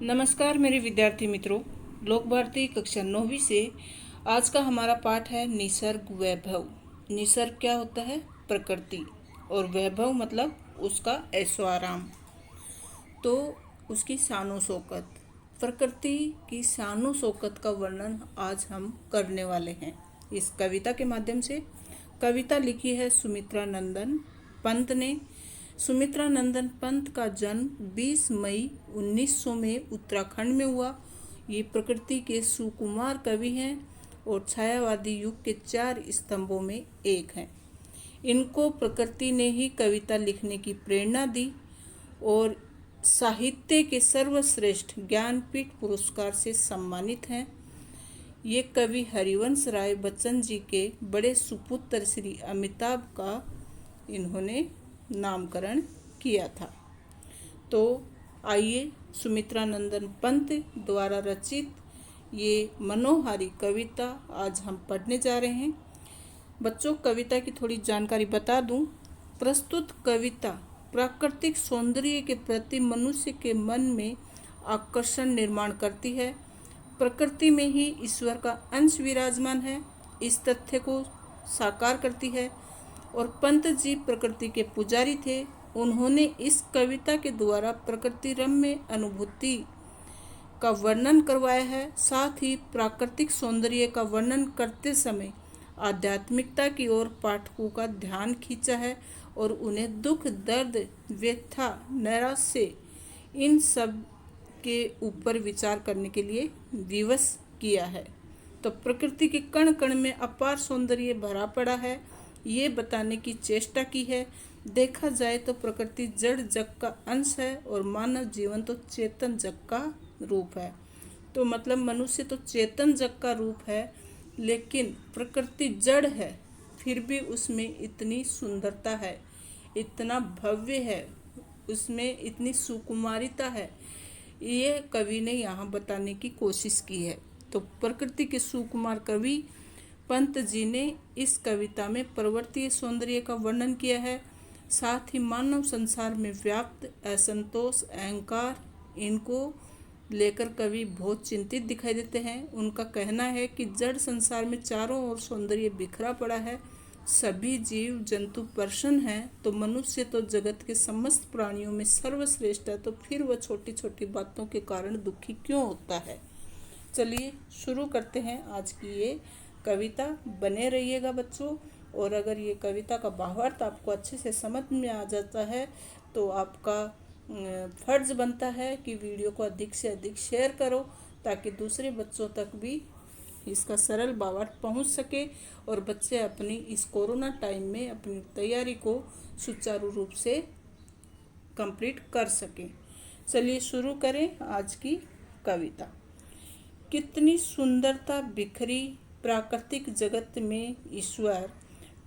नमस्कार मेरे विद्यार्थी मित्रों। लोक भारती कक्षा 9वीं से आज का हमारा पाठ है निसर्ग वैभव। निसर्ग क्या होता है? प्रकृति। और वैभव मतलब उसका ऐशो आराम, तो उसकी शानो शौकत। प्रकृति की शानो शौकत का वर्णन आज हम करने वाले हैं इस कविता के माध्यम से। कविता लिखी है सुमित्रा नंदन पंत ने। सुमित्रा नंदन पंत का जन्म 20 मई 1900 में उत्तराखंड में हुआ। ये प्रकृति के सुकुमार कवि हैं और छायावादी युग के 4 स्तंभों में एक हैं। इनको प्रकृति ने ही कविता लिखने की प्रेरणा दी और साहित्य के सर्वश्रेष्ठ ज्ञानपीठ पुरस्कार से सम्मानित हैं। ये कवि हरिवंश राय बच्चन जी के बड़े सुपुत्र श्री अमिताभ का इन्होंने नामकरण किया था। तो आइए सुमित्रा नंदन पंत द्वारा रचित ये मनोहारी कविता आज हम पढ़ने जा रहे हैं। बच्चों, कविता की थोड़ी जानकारी बता दूं। प्रस्तुत कविता प्राकृतिक सौंदर्य के प्रति मनुष्य के मन में आकर्षण निर्माण करती है। प्रकृति में ही ईश्वर का अंश विराजमान है, इस तथ्य को साकार करती है। और पंत जी प्रकृति के पुजारी थे। उन्होंने इस कविता के द्वारा प्रकृति रम्य अनुभूति का वर्णन करवाया है। साथ ही प्राकृतिक सौंदर्य का वर्णन करते समय आध्यात्मिकता की ओर पाठकों का ध्यान खींचा है और उन्हें दुख, दर्द, व्यथा, नैराश्य इन सब के ऊपर विचार करने के लिए विवश किया है। तो प्रकृति के कण कण में अपार सौंदर्य भरा पड़ा है, ये बताने की चेष्टा की है। देखा जाए तो प्रकृति जड़ जग का अंश है और मानव जीवन तो चेतन जग का रूप है। तो मतलब मनुष्य तो चेतन जग का रूप है, लेकिन प्रकृति जड़ है, फिर भी उसमें इतनी सुंदरता है, इतना भव्य है, उसमें इतनी सुकुमारिता है, ये कवि ने यहाँ बताने की कोशिश की है। तो प्रकृति के सुकुमार कवि पंत जी ने इस कविता में पर्वतीय सौंदर्य का वर्णन किया है। साथ ही मानव संसार में व्याप्त असंतोष, अहंकार, इनको लेकर कवि बहुत चिंतित दिखाई देते हैं। उनका कहना है कि जड़ संसार में चारों ओर सौंदर्य बिखरा पड़ा है, सभी जीव जंतु प्रसन्न हैं, तो मनुष्य तो जगत के समस्त प्राणियों में सर्वश्रेष्ठ है, तो फिर वह छोटी छोटी बातों के कारण दुखी क्यों होता है। चलिए शुरू करते हैं आज की ये कविता। बने रहिएगा बच्चों। और अगर ये कविता का भावार्थ आपको अच्छे से समझ में आ जाता है तो आपका फर्ज बनता है कि वीडियो को अधिक से अधिक शेयर करो, ताकि दूसरे बच्चों तक भी इसका सरल भावार्थ पहुंच सके और बच्चे अपनी इस कोरोना टाइम में अपनी तैयारी को सुचारू रूप से कंप्लीट कर सकें। चलिए शुरू करें आज की कविता। कितनी सुंदरता बिखरी प्राकृतिक जगत में ईश्वर,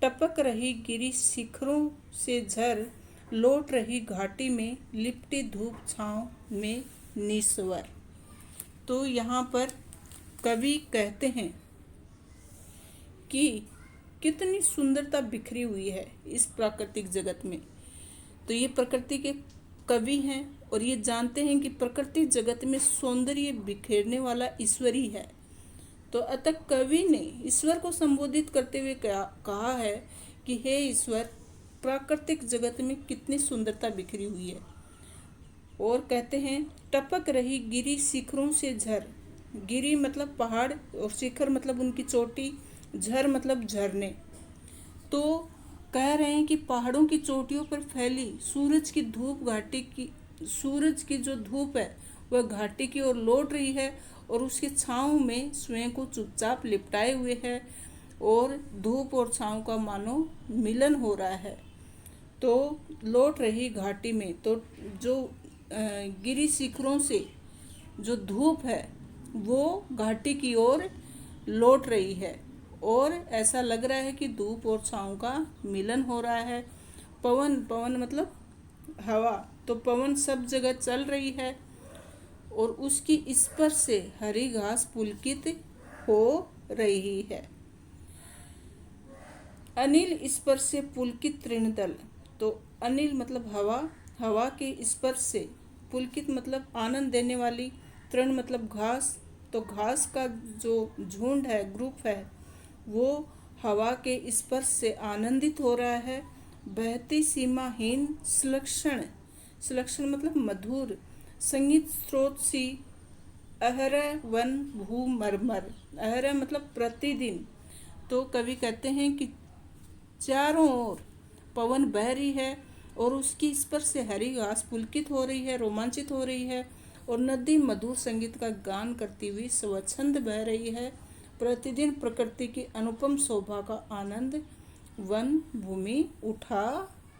टपक रही गिरी शिखरों से झर, लौट रही घाटी में लिपटी धूप छाँव में निस्वर। तो यहाँ पर कवि कहते हैं कि कितनी सुंदरता बिखरी हुई है इस प्राकृतिक जगत में। तो ये प्रकृति के कवि हैं और ये जानते हैं कि प्रकृति जगत में सौंदर्य बिखेरने वाला ईश्वर ही है। तो अतः कवि ने ईश्वर को संबोधित करते हुए कहा है कि हे ईश्वर, प्राकृतिक जगत में कितनी सुंदरता बिखरी हुई है। और कहते हैं टपक रही गिरी शिखरों से झर। गिरी मतलब पहाड़ और शिखर मतलब उनकी चोटी, झर मतलब झरने। तो कह रहे हैं कि पहाड़ों की चोटियों पर फैली सूरज की धूप, घाटी की सूरज की जो धूप है वह घाटी की ओर लौट रही है और उसके छाँव में स्वयं को चुपचाप लिपटाए हुए है और धूप और छाँव का मानो मिलन हो रहा है। तो लौट रही घाटी में, तो जो गिरी शिखरों से जो धूप है वो घाटी की ओर लौट रही है और ऐसा लग रहा है कि धूप और छाँव का मिलन हो रहा है। पवन, पवन मतलब हवा, तो पवन सब जगह चल रही है और उसकी स्पर्श से हरी घास पुलकित हो रही है। अनिल स्पर्श से पुलकित तृणदल। तो अनिल मतलब हवा, हवा के स्पर्श से पुलकित मतलब आनंद देने वाली, तृण मतलब घास। तो घास का जो झुंड है, ग्रुप है, वो हवा के स्पर्श से आनंदित हो रहा है। बहती सीमाहीन सुलक्षण, सुलक्षण मतलब मधुर संगीत स्रोत सी अहर वन भू मरमर। अहर मतलब प्रतिदिन। तो कवि कहते हैं कि चारों ओर पवन बह रही है और उसकी स्पर्श से हरी घास पुलकित हो रही है, रोमांचित हो रही है, और नदी मधुर संगीत का गान करती हुई स्वच्छंद बह रही है। प्रतिदिन प्रकृति की अनुपम शोभा का आनंद वन भूमि उठा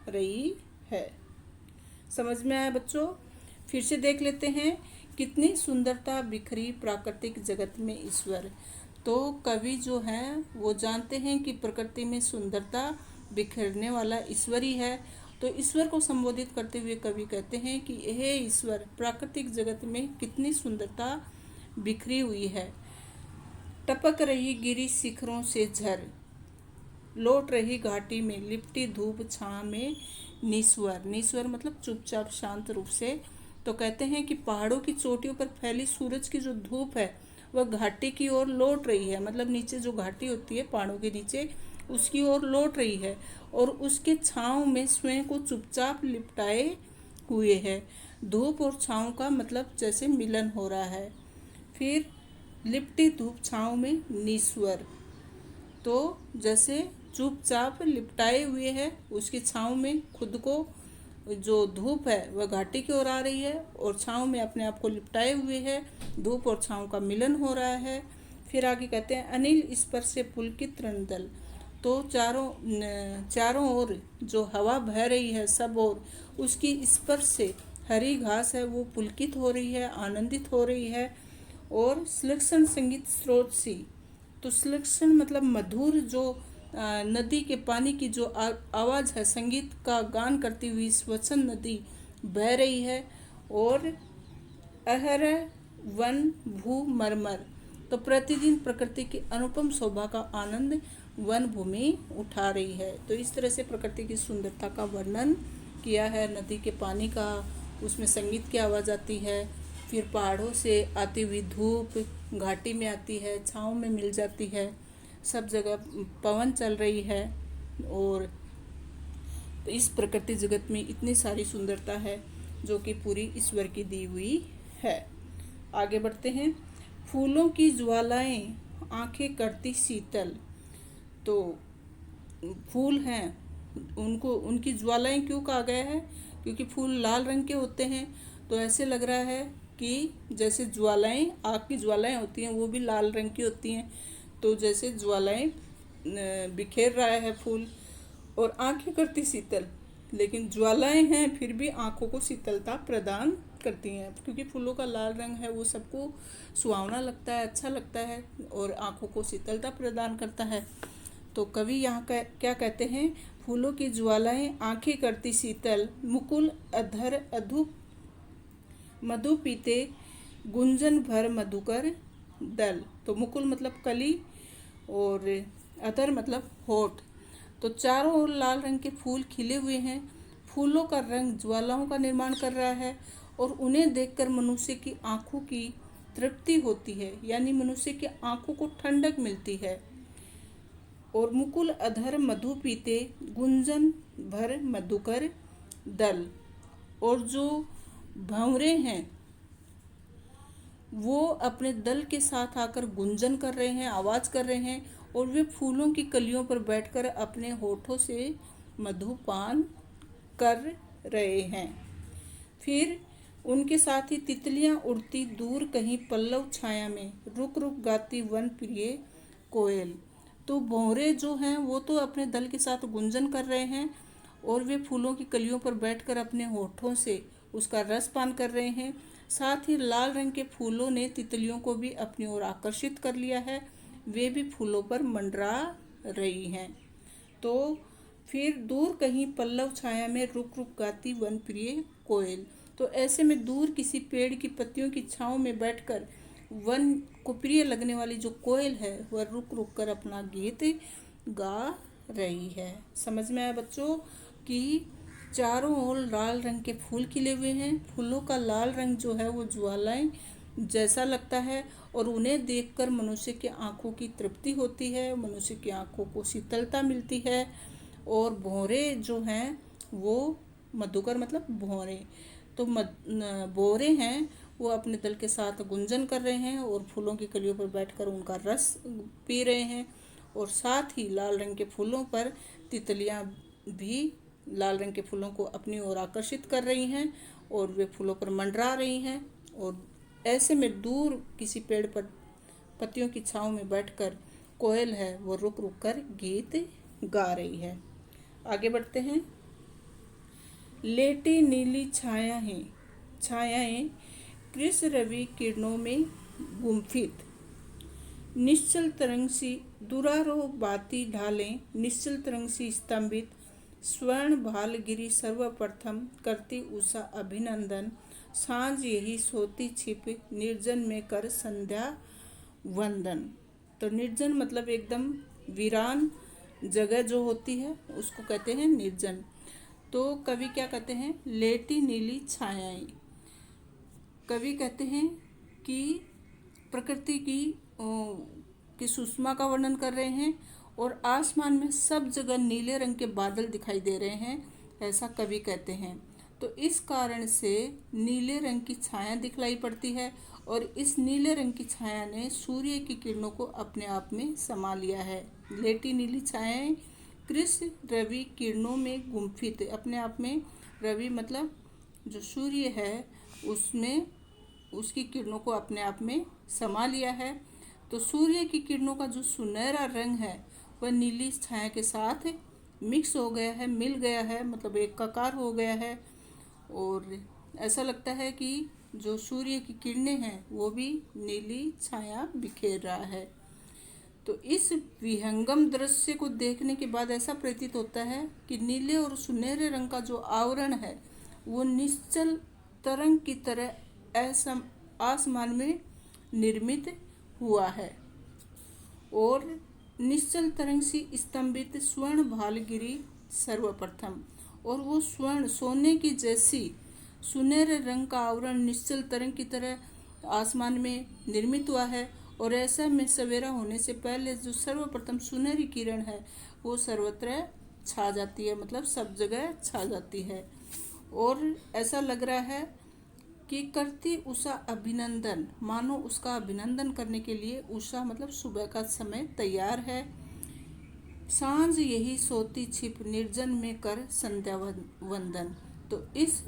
रही है। समझ में आया बच्चों? फिर से देख लेते हैं। कितनी सुंदरता बिखरी प्राकृतिक जगत में ईश्वर। तो कवि जो हैं वो जानते हैं कि प्रकृति में सुंदरता बिखरने वाला ईश्वर ही है। तो ईश्वर को संबोधित करते हुए कवि कहते हैं कि हे ईश्वर, प्राकृतिक जगत में कितनी सुंदरता बिखरी हुई है। टपक रही गिरी शिखरों से झर, लौट रही घाटी में लिपटी धूप छां में निस्वर। निस्वर मतलब चुपचाप शांत रूप से। तो कहते हैं कि पहाड़ों की चोटियों पर फैली सूरज की जो धूप है वह घाटी की ओर लौट रही है। मतलब नीचे जो घाटी होती है पहाड़ों के नीचे, उसकी ओर लौट रही है और उसके छांव में स्वयं को चुपचाप लिपटाए हुए है। धूप और छांव का मतलब जैसे मिलन हो रहा है। फिर लिपटी धूप छांव में निस्वर, तो जैसे चुपचाप लिपटाए हुए है, उसकी छांव में खुद को, जो धूप है वह घाटी की ओर आ रही है और छांव में अपने आप को लिपटाए हुए है। धूप और छांव का मिलन हो रहा है। फिर आगे कहते हैं अनिल स्पर्श से पुलकित रणदल। तो चारों ओर जो हवा बह रही है सब ओर, उसकी स्पर्श से हरी घास है वो पुलकित हो रही है, आनंदित हो रही है। और सुलक्षण संगीत स्रोत सी। तो सुलक्षण मतलब मधुर, जो नदी के पानी की जो आवाज़ है, संगीत का गान करती हुई स्वच्छंद नदी बह रही है। और अहर वन भू मरमर, तो प्रतिदिन प्रकृति की अनुपम शोभा का आनंद वन भूमि उठा रही है। तो इस तरह से प्रकृति की सुंदरता का वर्णन किया है। नदी के पानी का, उसमें संगीत की आवाज़ आती है। फिर पहाड़ों से आती हुई धूप घाटी में आती है, छाँव में मिल जाती है, सब जगह पवन चल रही है। और इस प्रकृति जगत में इतनी सारी सुंदरता है जो कि पूरी ईश्वर की दी हुई है। आगे बढ़ते हैं। फूलों की ज्वालाएं आंखें करती शीतल। तो फूल हैं, उनको उनकी ज्वालाएं क्यों कहा गया है? क्योंकि फूल लाल रंग के होते हैं। तो ऐसे लग रहा है कि जैसे ज्वालाएं, आग की ज्वालाएं होती हैं वो भी लाल रंग की होती हैं। तो जैसे ज्वालाएं बिखेर रहा है फूल, और आंखें करती शीतल। लेकिन ज्वालाएं हैं फिर भी आंखों को शीतलता प्रदान करती हैं, क्योंकि फूलों का लाल रंग है वो सबको सुहावना लगता है, अच्छा लगता है और आंखों को शीतलता प्रदान करता है। तो कवि यहाँ क्या कहते हैं? फूलों की ज्वालाएं आंखें करती शीतल, मुकुल अधर अधु मधु पीते गुंजन भर मधुकर दल। तो मुकुल मतलब कली और अधर मतलब होठ। तो चारों ओर लाल रंग के फूल खिले हुए हैं। फूलों का रंग ज्वालाओं का निर्माण कर रहा है और उन्हें देखकर मनुष्य की आंखों की तृप्ति होती है, यानी मनुष्य की आंखों को ठंडक मिलती है। और मुकुल अधर मधु पीते गुंजन भर मधुकर दल। और जो भंवरे हैं वो अपने दल के साथ आकर गुंजन कर रहे हैं, आवाज़ कर रहे हैं, और वे फूलों की कलियों पर बैठकर अपने होठों से मधुपान कर रहे हैं। फिर उनके साथ ही तितलियां उड़ती दूर कहीं पल्लव छाया में, रुक रुक गाती वन प्रिय कोयल। तो भौरे जो हैं वो तो अपने दल के साथ गुंजन कर रहे हैं और वे फूलों की कलियों पर बैठकर अपने होठों से उसका रस पान कर रहे हैं। साथ ही लाल रंग के फूलों ने तितलियों को भी अपनी ओर आकर्षित कर लिया है, वे भी फूलों पर मंडरा रही हैं। तो फिर दूर कहीं पल्लव छाया में रुक रुक गाती वन प्रिय कोयल। तो ऐसे में दूर किसी पेड़ की पत्तियों की छांव में बैठकर वन को प्रिय लगने वाली जो कोयल है वह रुक रुक कर अपना गीत गा रही है। समझ में आया बच्चों कि चारों ओर लाल रंग के फूल खिले हुए हैं। फूलों का लाल रंग जो है वो ज्वालाएं जैसा लगता है और उन्हें देखकर मनुष्य की आंखों की तृप्ति होती है, मनुष्य की आंखों को शीतलता मिलती है। और भौरे जो हैं वो मधुकर मतलब भौरे, तो भौरे हैं वो अपने दल के साथ गुंजन कर रहे हैं और फूलों की कलियों पर बैठकर उनका रस पी रहे हैं। और साथ ही लाल रंग के फूलों पर तितलियां भी लाल रंग के फूलों को अपनी ओर आकर्षित कर रही हैं और वे फूलों पर मंडरा रही हैं। और ऐसे में दूर किसी पेड़ पर पत्तियों की छांव में बैठकर कोयल है वो रुक रुक कर गीत गा रही है। आगे बढ़ते हैं। लेटी नीली छायाएं कृष्ण रवि किरणों में गुम्फित, निश्चल तरंग सी दुरारो बाती ढालें, निश्चल तरंग सी स्तंभित, स्वर्ण भाल गिरी सर्वप्रथम करती उषा अभिनंदन, सांझ यही सोती छिप निर्जन में कर संध्या वंदन। तो निर्जन मतलब एकदम वीरान जगह जो होती है उसको कहते हैं निर्जन। तो कवि क्या कहते हैं, लेटी नीली छायाएं। कवि कहते हैं कि प्रकृति की सुषमा का वर्णन कर रहे हैं और आसमान में सब जगह नीले रंग के बादल दिखाई दे रहे हैं, ऐसा कवि कहते हैं। तो इस कारण से नीले रंग की छाया दिखलाई पड़ती है और इस नीले रंग की छाया ने सूर्य की किरणों को अपने आप में समा लिया है। लेटी नीली छायाएं कृष्ण रवि किरणों में गुम्फित, अपने आप में रवि मतलब जो सूर्य है उसमें उसकी किरणों को अपने आप में समा लिया है। तो सूर्य की किरणों का जो सुनहरा रंग है वह नीली छाया के साथ मिक्स हो गया है, मिल गया है, मतलब एकाकार हो गया है। और ऐसा लगता है कि जो सूर्य की किरणें हैं वो भी नीली छाया बिखेर रहा है। तो इस विहंगम दृश्य को देखने के बाद ऐसा प्रतीत होता है कि नीले और सुनहरे रंग का जो आवरण है वो निश्चल तरंग की तरह आसमान में निर्मित हुआ है और निश्चल तरंग सी स्तंभित स्वर्ण भाल गिरी सर्वप्रथम, और वो स्वर्ण सोने की जैसी सुनहरे रंग का आवरण निश्चल तरंग की तरह आसमान में निर्मित हुआ है। और ऐसा में सवेरा होने से पहले जो सर्वप्रथम सुनहरी किरण है वो सर्वत्र छा जाती है, मतलब सब जगह छा जाती है। और ऐसा लग रहा है कि करती उषा अभिनंदन, मानो उसका अभिनंदन करने के लिए उषा मतलब सुबह का समय तैयार है। सांझ यही सोती छिप निर्जन में कर संध्या वंदन। तो इस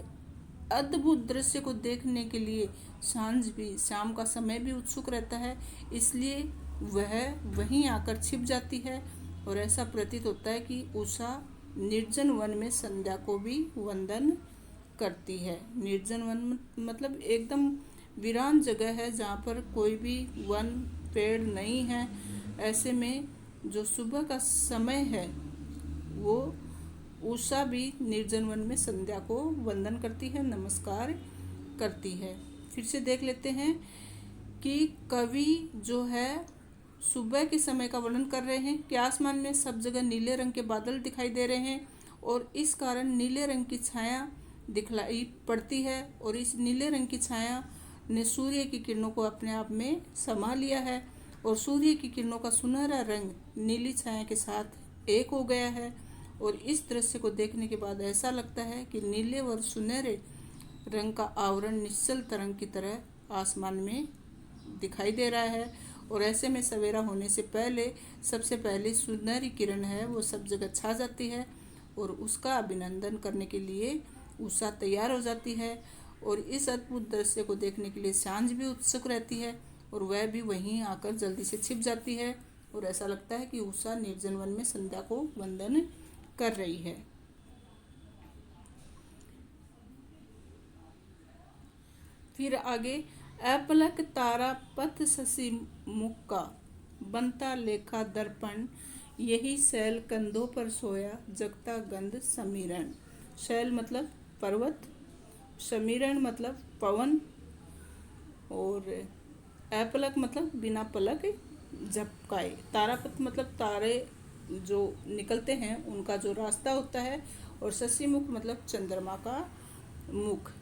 अद्भुत दृश्य को देखने के लिए सांझ भी, शाम का समय भी उत्सुक रहता है, इसलिए वह वहीं आकर छिप जाती है। और ऐसा प्रतीत होता है कि उषा निर्जन वन में संध्या को भी वंदन करती है। निर्जन वन मतलब एकदम वीरान जगह है जहाँ पर कोई भी वन पेड़ नहीं है। ऐसे में जो सुबह का समय है वो उषा भी निर्जन वन में संध्या को वंदन करती है, नमस्कार करती है। फिर से देख लेते हैं कि कवि जो है सुबह के समय का वर्णन कर रहे हैं कि आसमान में सब जगह नीले रंग के बादल दिखाई दे रहे हैं और इस कारण नीले रंग की छाया दिखलाई पड़ती है और इस नीले रंग की छाया ने सूर्य की किरणों को अपने आप में समा लिया है और सूर्य की किरणों का सुनहरा रंग नीली छाया के साथ एक हो गया है। और इस दृश्य को देखने के बाद ऐसा लगता है कि नीले और सुनहरे रंग का आवरण निश्चल तरंग की तरह आसमान में दिखाई दे रहा है। और ऐसे में सवेरा होने से पहले सबसे पहले सुनहरी किरण है वो सब जगह छा जाती है और उसका अभिनंदन करने के लिए उषा तैयार हो जाती है। और इस अद्भुत दृश्य को देखने के लिए सांझ भी उत्सुक रहती है और वह भी वहीं आकर जल्दी से छिप जाती है और ऐसा लगता है कि उषा निर्जन वन में संध्या को वंदन कर रही है। फिर आगे, अपलक तारा पथ शशि मुक्का, बनता लेखा दर्पण, यही शैल कंधों पर सोया, जगता गंध समीरण। शैल मतलब पर्वत, समीरण मतलब पवन, और अपलक मतलब बिना पलक झपकाए। तारापथ मतलब तारे जो निकलते हैं उनका जो रास्ता होता है और शशि मुख मतलब चंद्रमा का मुख।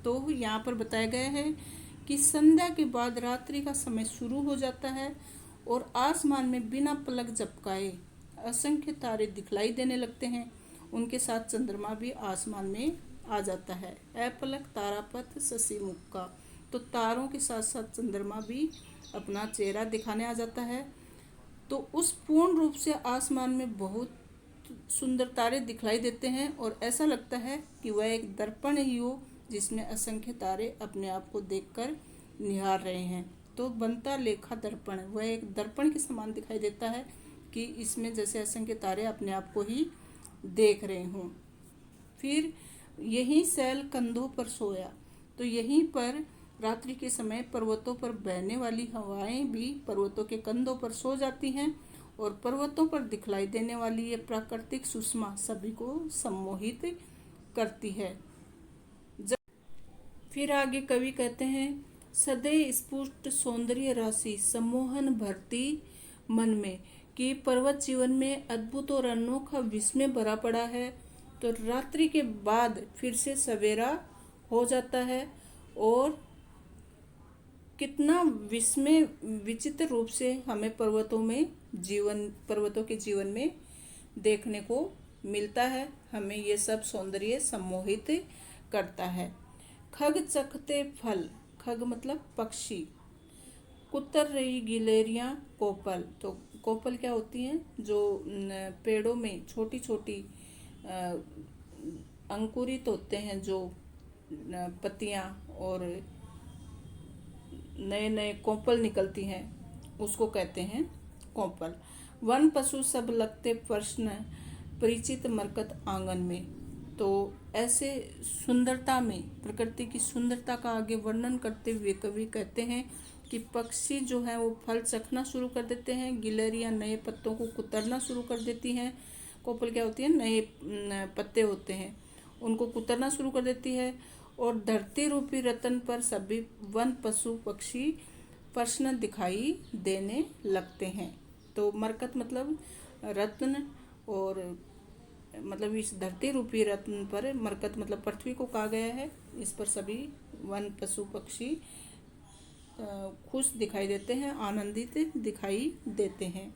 तो यहाँ पर बताया गया है कि संध्या के बाद रात्रि का समय शुरू हो जाता है और आसमान में बिना पलक झपकाए असंख्य तारे दिखलाई देने लगते हैं। उनके साथ चंद्रमा भी आसमान में आ जाता है। अपलक तारापथ शशि मुख का, तो तारों के साथ साथ चंद्रमा भी अपना चेहरा दिखाने आ जाता है। तो उस पूर्ण रूप से आसमान में बहुत सुंदर तारे दिखलाई देते हैं और ऐसा लगता है कि वह एक दर्पण ही हो जिसमें असंख्य तारे अपने आप को देखकर निहार रहे हैं। तो बनता लेखा दर्पण, वह एक दर्पण के समान दिखाई देता है कि इसमें जैसे असंख्य तारे अपने आप को ही देख रहे हों। फिर यहीं सैल कंधों पर सोया, तो यहीं पर रात्रि के समय पर्वतों पर बहने वाली हवाएं भी पर्वतों के कंधों पर सो जाती हैं और पर्वतों पर दिखलाई देने वाली ये प्राकृतिक सुषमा सभी को सम्मोहित करती है। फिर आगे कवि कहते हैं, सदैव स्फुट सौंदर्य राशि सम्मोहन भरती मन में, कि पर्वत जीवन में अद्भुत और अनोखा विस्मय भरा पड़ा है। तो रात्रि के बाद फिर से सवेरा हो जाता है और कितना विस्मय विचित्र रूप से हमें पर्वतों के जीवन में देखने को मिलता है। हमें ये सब सौंदर्य सम्मोहित करता है। खग चखते फल, खग मतलब पक्षी, कुतर रही गिलेरियां कोपल, तो कोपल क्या होती हैं, जो पेड़ों में छोटी छोटी अंकुरित होते हैं जो पत्तियां और नए नए कोपल निकलती हैं, उसको कहते हैं कोपल। वन पशु सब लगते प्रश्न परिचित मरकत आंगन में, तो ऐसे सुंदरता में, प्रकृति की सुंदरता का आगे वर्णन करते हुए कवि कहते हैं कि पक्षी जो है वो फल चखना शुरू कर देते हैं, गिलहरियां नए पत्तों को कुतरना शुरू कर देती हैं। कोपल क्या होती है, नए पत्ते होते हैं उनको कुतरना शुरू कर देती है। और धरती रूपी रतन पर सभी वन पशु पक्षी प्रश्न दिखाई देने लगते हैं। तो मरकत मतलब रत्न, और मतलब इस धरती रूपी रत्न पर, मरकत मतलब पृथ्वी को कहा गया है, इस पर सभी वन पशु पक्षी खुश दिखाई देते हैं, आनंदित दिखाई देते हैं।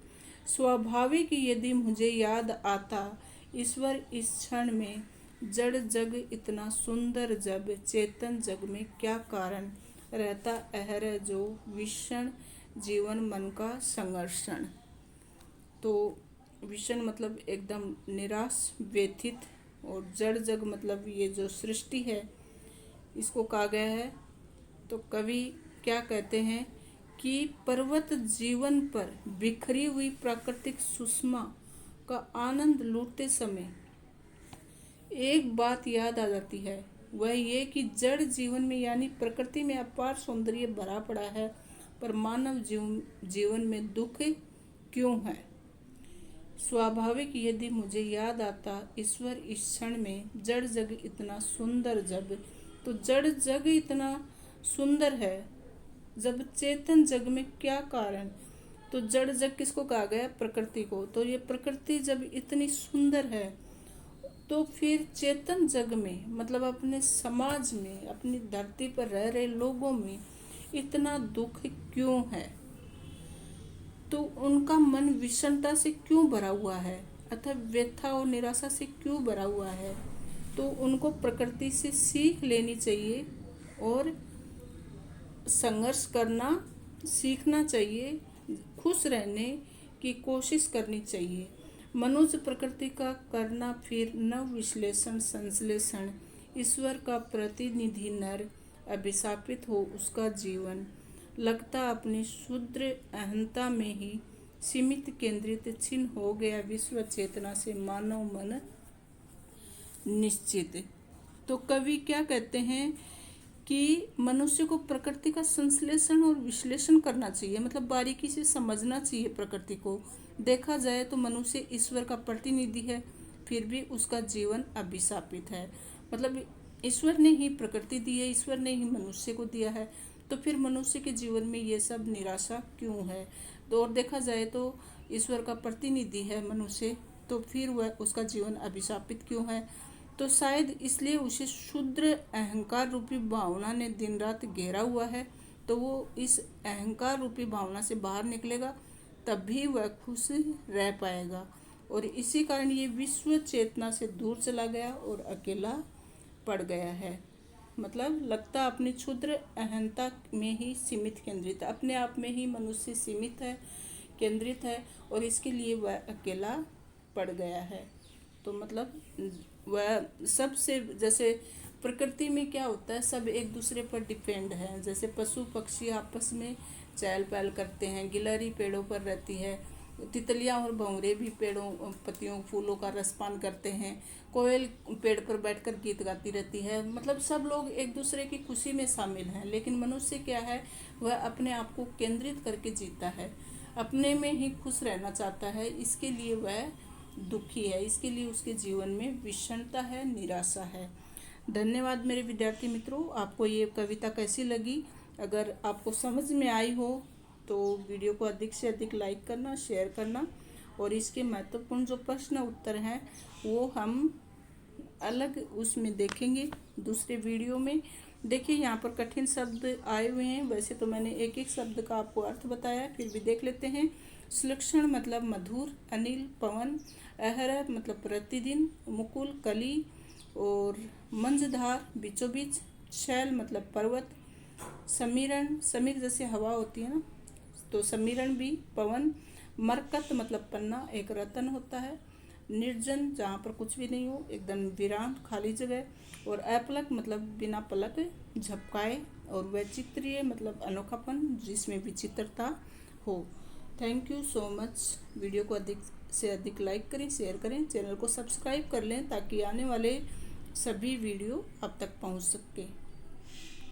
स्वाभाविक यदि मुझे याद आता ईश्वर इस क्षण में, जड़ जग इतना सुंदर जब चेतन जग में क्या कारण, रहता अहर जो विषण जीवन मन का संघर्षण। तो विषण मतलब एकदम निराश व्यथित, और जड़ जग मतलब ये जो सृष्टि है इसको कहा गया है। तो कवि क्या कहते हैं कि पर्वत जीवन पर बिखरी हुई प्राकृतिक सुषमा का आनंद लूटते समय एक बात याद आ जाती है, वह ये कि जड़ जीवन में यानी प्रकृति में अपार सौंदर्य भरा पड़ा है, पर मानव जीवन में दुख क्यों है। स्वाभाविक यदि मुझे याद आता ईश्वर इस क्षण में, जड़ जग इतना सुंदर जब, तो जड़ जग इतना सुंदर है जब चेतन जग में क्या कारण। तो जड़ जग किसको कहा गया, प्रकृति को। तो ये प्रकृति जब इतनी सुंदर है तो फिर चेतन जग में मतलब अपने समाज में, अपनी धरती पर रह रहे लोगों में इतना दुख क्यों है। तो उनका मन विषमता से क्यों भरा हुआ है, अथवा व्यथा और निराशा से क्यों भरा हुआ है। तो उनको प्रकृति से सीख लेनी चाहिए और संघर्ष करना सीखना चाहिए, खुश रहने की कोशिश करनी चाहिए। मनुष्य प्रकृति का करना फिर नव विश्लेषण संश्लेषण, ईश्वर का प्रतिनिधि नर अभिशापित हो उसका जीवन, लगता अपनी क्षुद्र अहंता में ही सीमित केंद्रित छिन्न हो गया विश्व चेतना से मानव मन निश्चित। तो कवि क्या कहते हैं कि मनुष्य को प्रकृति का संश्लेषण और विश्लेषण करना चाहिए, मतलब बारीकी से समझना चाहिए प्रकृति को। देखा जाए तो मनुष्य ईश्वर का प्रतिनिधि है, फिर भी उसका जीवन अभिशापित है। मतलब ईश्वर ने ही प्रकृति दी है, ईश्वर ने ही मनुष्य को दिया है, तो फिर मनुष्य के जीवन में ये सब निराशा क्यों है। तो और देखा जाए तो ईश्वर का प्रतिनिधि है मनुष्य, तो फिर वह उसका जीवन अभिशापित क्यों है। तो शायद इसलिए उसे क्षुद्र अहंकार रूपी भावना ने दिन रात घेरा हुआ है। तो वो इस अहंकार रूपी भावना से बाहर निकलेगा, तभी वह खुश रह पाएगा। और इसी कारण ये विश्व चेतना से दूर चला गया और अकेला पड़ गया है। मतलब लगता अपनी क्षुद्र अहंता में ही सीमित केंद्रित है, अपने आप में ही मनुष्य सीमित है, केंद्रित है, और इसके लिए वह अकेला पड़ गया है। तो मतलब वह सबसे, जैसे प्रकृति में क्या होता है, सब एक दूसरे पर डिपेंड है। जैसे पशु पक्षी आपस में चहल पहल करते हैं, गिलहरी पेड़ों पर रहती है, तितलियां और भंवरे भी पेड़ों पत्तियों फूलों का रसपान करते हैं, कोयल पेड़ पर बैठकर गीत गाती रहती है। मतलब सब लोग एक दूसरे की खुशी में शामिल हैं। लेकिन मनुष्य क्या है, वह अपने आप को केंद्रित करके जीता है, अपने में ही खुश रहना चाहता है। इसके लिए वह दुखी है, इसके लिए उसके जीवन में विषमता है, निराशा है। धन्यवाद मेरे विद्यार्थी मित्रों। आपको ये कविता कैसी लगी? अगर आपको समझ में आई हो तो वीडियो को अधिक से अधिक लाइक करना, शेयर करना, और इसके महत्वपूर्ण जो प्रश्न उत्तर हैं वो हम अलग उसमें देखेंगे दूसरे वीडियो में। देखिए यहाँ पर कठिन शब्द आए हुए हैं। वैसे तो मैंने एक एक शब्द का आपको अर्थ बताया, फिर भी देख लेते हैं। सुलक्षण मतलब मधुर, अनिल पवन, अहरह मतलब प्रतिदिन, मुकुल कली, और मंझधार बीचों बीच, शैल मतलब पर्वत, समीरण समीर जैसे हवा होती है ना, तो समीरण भी पवन, मरकत मतलब पन्ना, एक रतन होता है, निर्जन जहाँ पर कुछ भी नहीं हो, एकदम वीरान खाली जगह, और अपलक मतलब बिना पलक झपकाए, और वैचित्र्य मतलब अनोखापन जिसमें विचित्रता हो। Thank you so much. Video को अधिक से अधिक लाइक करें, शेयर करें, चैनल को सब्सक्राइब कर लें ताकि आने वाले सभी वीडियो आप तक पहुंच सके।